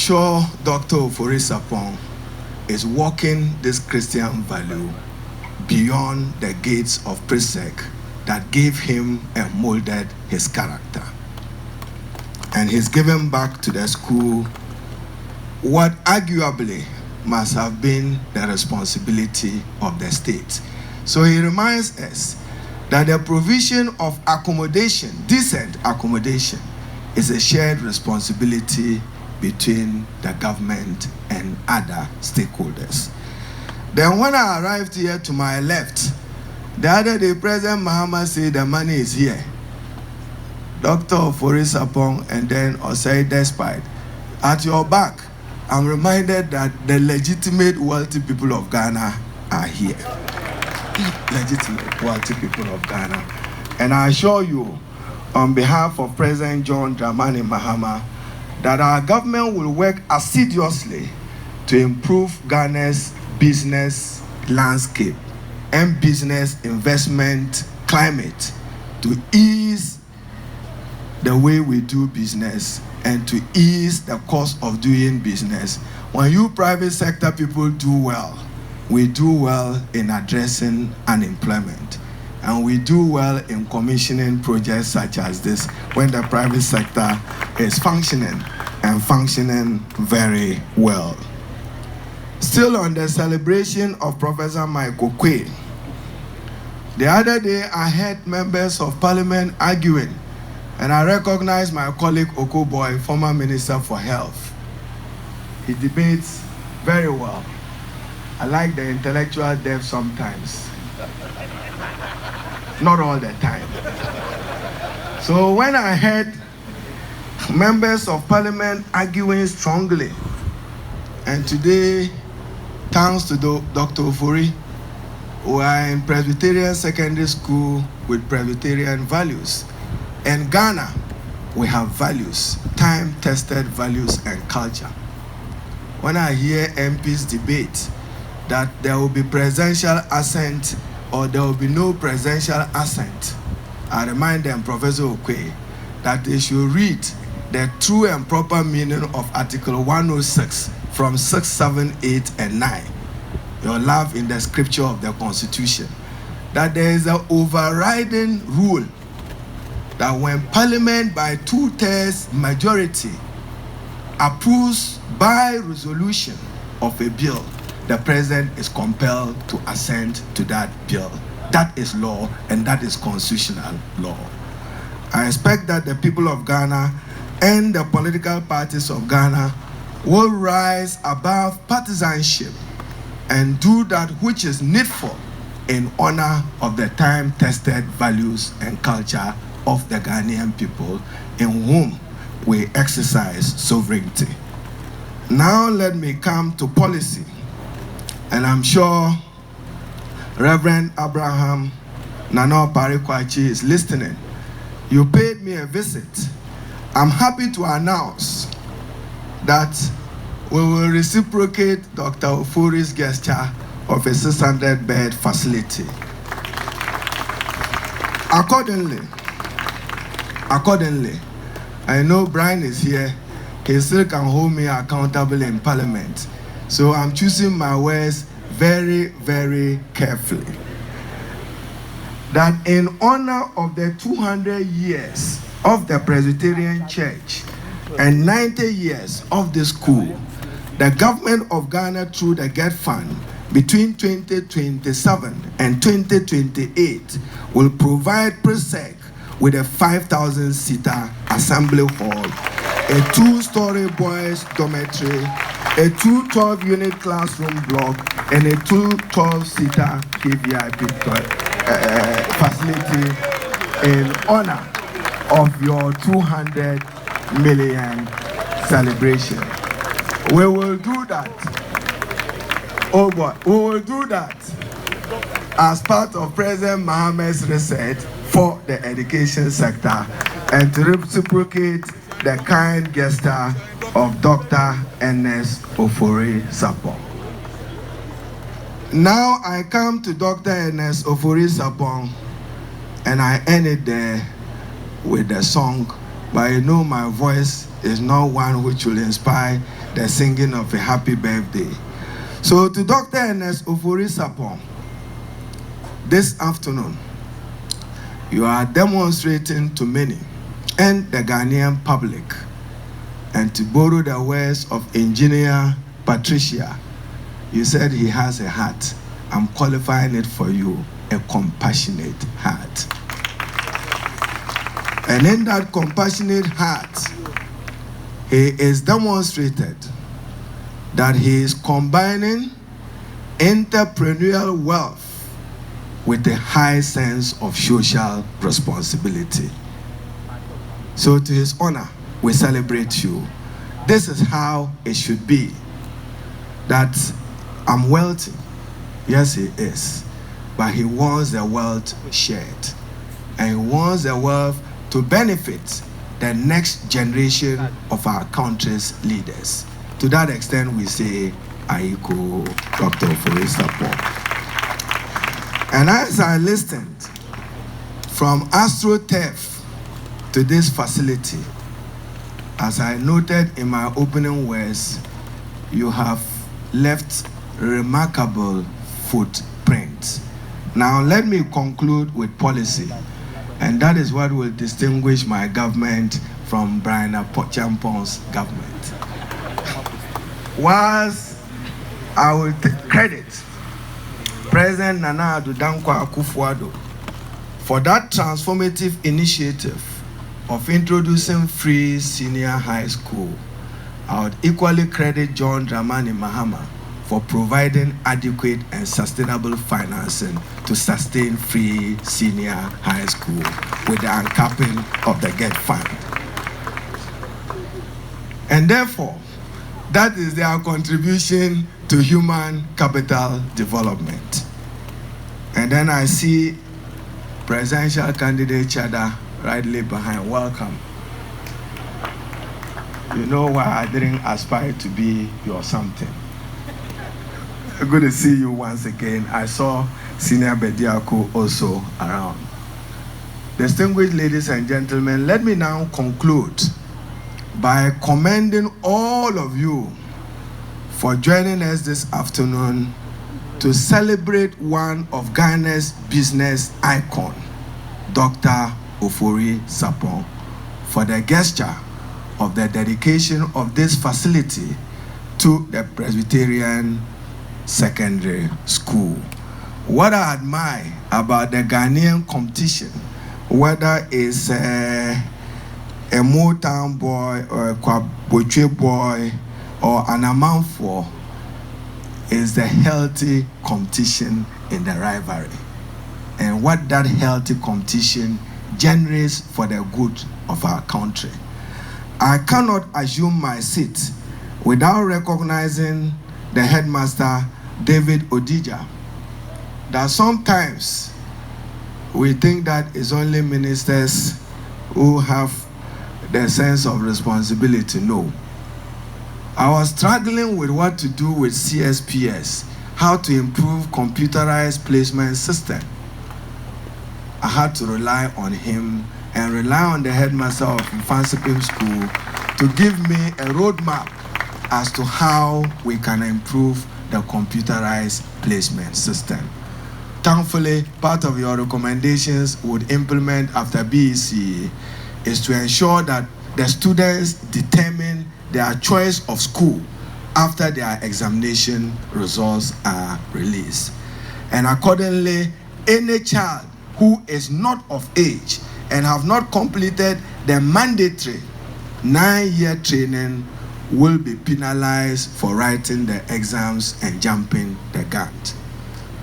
sure Dr. Ofori Sarpong is walking this Christian value beyond the gates of PRESEC that gave him and molded his character. And he's given back to the school what arguably must have been the responsibility of the state. So he reminds us that the provision of accommodation, decent accommodation, is a shared responsibility between the government and other stakeholders. Then when I arrived here to my left, the other day President Mahama said the money is here. Dr. Ofori Sarpong and then Osei Despite. At your back, I'm reminded that the legitimate wealthy people of Ghana are here. Legitimate wealthy people of Ghana. And I assure you, on behalf of President John Dramani Mahama, that our government will work assiduously to improve Ghana's business landscape and business investment climate to ease the way we do business and to ease the cost of doing business. When you private sector people do well, we do well in addressing unemployment. And we do well in commissioning projects such as this when the private sector is functioning and functioning very well. Still on the celebration of Professor Michael Quay, the other day I heard members of parliament arguing, and I recognize my colleague Okoboy, former Minister for Health. He debates very well. I like the intellectual depth sometimes. Not all the time. So when I heard members of parliament arguing strongly, and today, thanks to Dr. Ofori, we are in Presbyterian Secondary School with Presbyterian values. In Ghana, we have values, time-tested values and culture. When I hear MPs debate that there will be presidential assent or there will be no presidential assent, I remind them, Professor Okwe, that they should read the true and proper meaning of Article 106 from 6, 7, 8, and 9. Your love in the scripture of the Constitution. That there is an overriding rule that when Parliament by 2/3 majority approves by resolution of a bill, the President is compelled to assent to that bill. That is law, and that is constitutional law. I expect that the people of Ghana and the political parties of Ghana will rise above partisanship and do that which is needful in honor of the time-tested values and culture of the Ghanaian people in whom we exercise sovereignty. Now let me come to policy. And I'm sure Reverend Abraham Nana Parikwachi is listening. You paid me a visit. I'm happy to announce that we will reciprocate Dr. Ofori's gesture of a 600-bed facility. Accordingly, I know Bryan is here. He still can hold me accountable in Parliament. So I'm choosing my words very, very carefully. That in honor of the 200 years of the Presbyterian Church and 90 years of the school, the government of Ghana through the GET Fund between 2027 and 2028 will provide PRESEC with a 5,000-seater assembly hall, a 2-story boys dormitory, a 2 12-unit classroom block, and a 2 12-seater KVIP facility in honor of your 200 million celebration. We will do that. Oh boy, we will do that as part of President Mahama's research for the education sector and to reciprocate the kind gesture of Dr. Ernest Ofori Sarpong. Now I come to Dr. Ernest Ofori Sarpong, and I end it there with the song but you know my voice is not one which will inspire the singing of a happy birthday. So to Dr. Ernest Ofori Sarpong, this afternoon, you are demonstrating to many and the Ghanaian public, and to borrow the words of engineer Patricia, you said he has a heart. I'm qualifying it for you, a compassionate heart. And in that compassionate heart, he is demonstrated that he is combining entrepreneurial wealth with a high sense of social responsibility. So to his honor, we celebrate you. This is how it should be. That I'm wealthy. Yes, he is. But he wants the wealth shared. And he wants the wealth to benefit the next generation of our country's leaders. To that extent, we say, Aiko, Dr. Ofori Sarpong. And as I listened from AstroTurf to this facility, as I noted in my opening words, you have left remarkable footprints. Now let me conclude with policy, and that is what will distinguish my government from Bryan Acheampong's government. Whilst I will take credit President Nana Addo Dankwa Akufo-Addo for that transformative initiative of introducing free senior high school, I would equally credit John Dramani Mahama for providing adequate and sustainable financing to sustain free senior high school with the uncapping of the GET fund. And therefore, that is their contribution to human capital development. And then I see presidential candidate Chada rightly behind. Welcome. You know why I didn't aspire to be your something. Good to see you once again. I saw Senior Bediako also around. Distinguished ladies and gentlemen, let me now conclude by commending all of you for joining us this afternoon to celebrate one of Ghana's business icon, Dr. Ofori Sarpong, for the gesture of the dedication of this facility to the Presbyterian Secondary School. What I admire about the Ghanaian competition, whether it's a Motown boy or a Kwaboche boy or an Amanfo, is the healthy competition in the rivalry. And what that healthy competition generates for the good of our country. I cannot assume my seat without recognizing the headmaster, David Odija, that sometimes we think that it's only ministers who have the sense of responsibility. No. I was struggling with what to do with CSPS, how to improve computerized placement system. I had to rely on him and rely on the headmaster of Mfansipim School to give me a roadmap as to how we can improve the computerized placement system. Thankfully, part of your recommendations would implement after BEC is to ensure that the students determine their choice of school after their examination results are released. And accordingly, any child who is not of age and have not completed the mandatory 9-year training will be penalized for writing the exams and jumping the gun.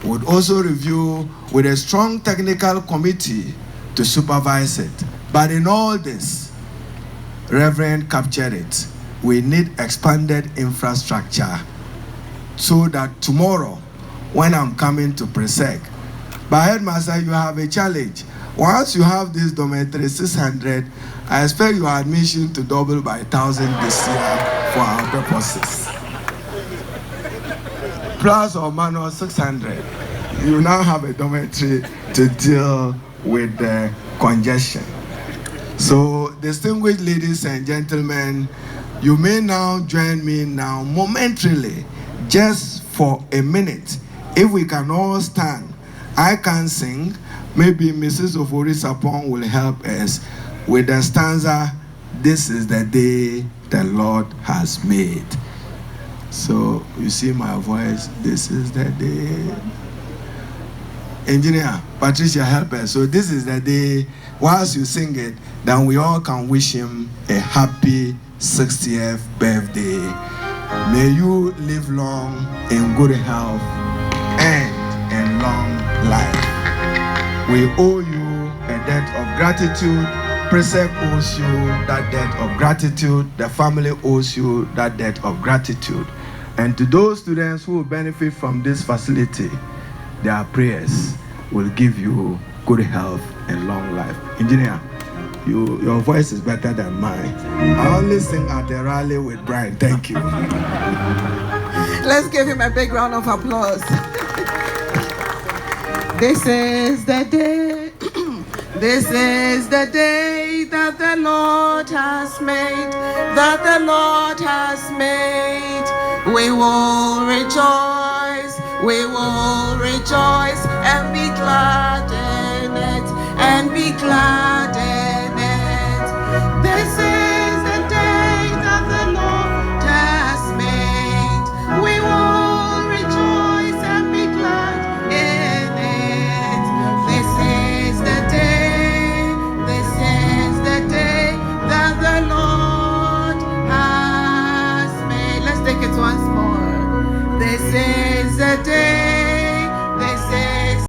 We would also review with a strong technical committee to supervise it. But in all this, Reverend captured it, we need expanded infrastructure so that tomorrow, when I'm coming to PRESEC, but headmaster, you have a challenge. Once you have this dormitory 600, I expect your admission to double by 1,000 this year for our purposes. Plus or minus 600, you now have a dormitory to deal with the congestion. So, distinguished ladies and gentlemen, you may now join me now momentarily, just for a minute. If we can all stand, I can sing. Maybe Mrs. Ofori Sarpong will help us with the stanza, "This is the day the Lord has made." So you see my voice, this is the day. Engineer, Patricia, help us. So this is the day, whilst you sing it, then we all can wish him a happy 60th birthday. May you live long in good health and in long life. We owe you a debt of gratitude. PRESEC owes you that debt of gratitude. The family owes you that debt of gratitude. And to those students who will benefit from this facility, their prayers will give you good health and long life. Engineer, your voice is better than mine. I only sing at the rally with Bryan. Thank you. Let's give him a big round of applause. This is the day. This is the day that the Lord has made, that the Lord has made. We will rejoice and be glad in it, and be glad